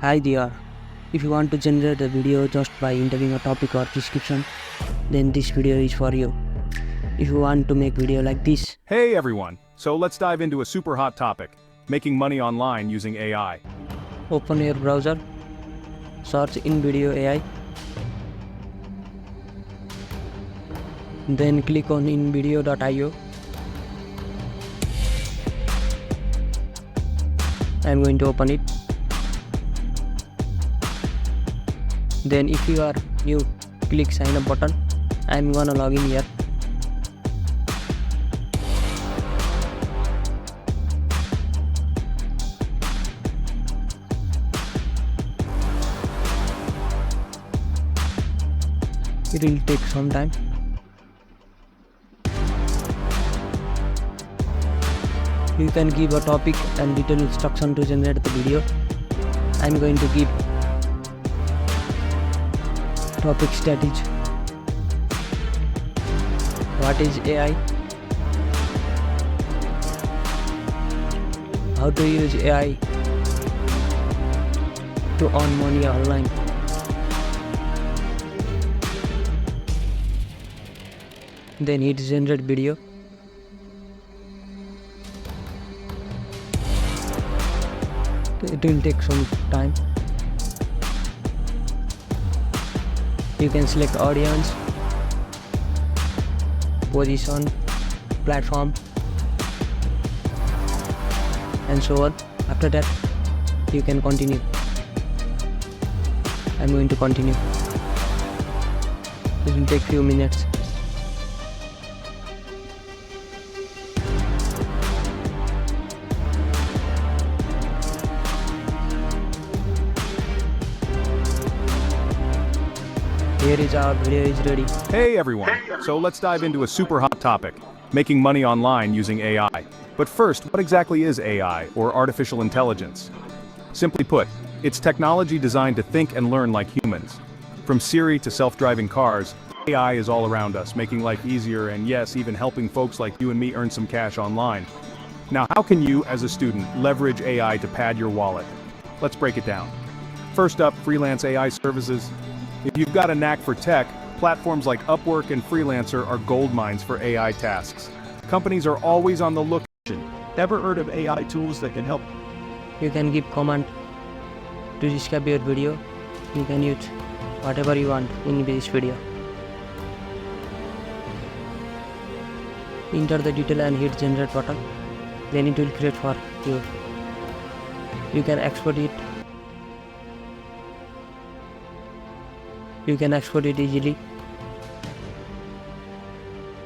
Hi there. If you want to generate a video just by entering a topic or description, then this video is for you. If you want to make video like this, Hey everyone! So let's dive into a super hot topic, making money online using AI. open your browser, search Invideo AI, then click on invideo.io. I'm going to open it. Then if you are new, click sign up button. I'm gonna log in here. It will take some time. You can give a topic and detailed instruction to generate the video. I'm going to give topic strategy. What is AI? How to use AI to earn money online? Then hit generate video. It will take some time. You can select audience, position, platform, and so on. After that, you can continue. I'm going to continue. It will take few minutes. Here is our video is ready. Hey everyone! So let's dive into a super hot topic, making money online using AI. But first, what exactly is AI, or artificial intelligence? Simply put, it's technology designed to think and learn like humans. From Siri to self-driving cars, AI is all around us, making life easier and yes, even helping folks like you and me earn some cash online. Now, how can you, as a student, leverage AI to pad your wallet? Let's break it down. First up, freelance AI services. If you've got a knack for tech, platforms like Upwork and Freelancer are gold mines for AI tasks. Companies are always on the lookout. Ever heard of AI tools that can help? You can give command to describe your video. You can use whatever you want in this video. Enter the detail and hit generate button. Then it will create for you. You can export it. You can export it easily.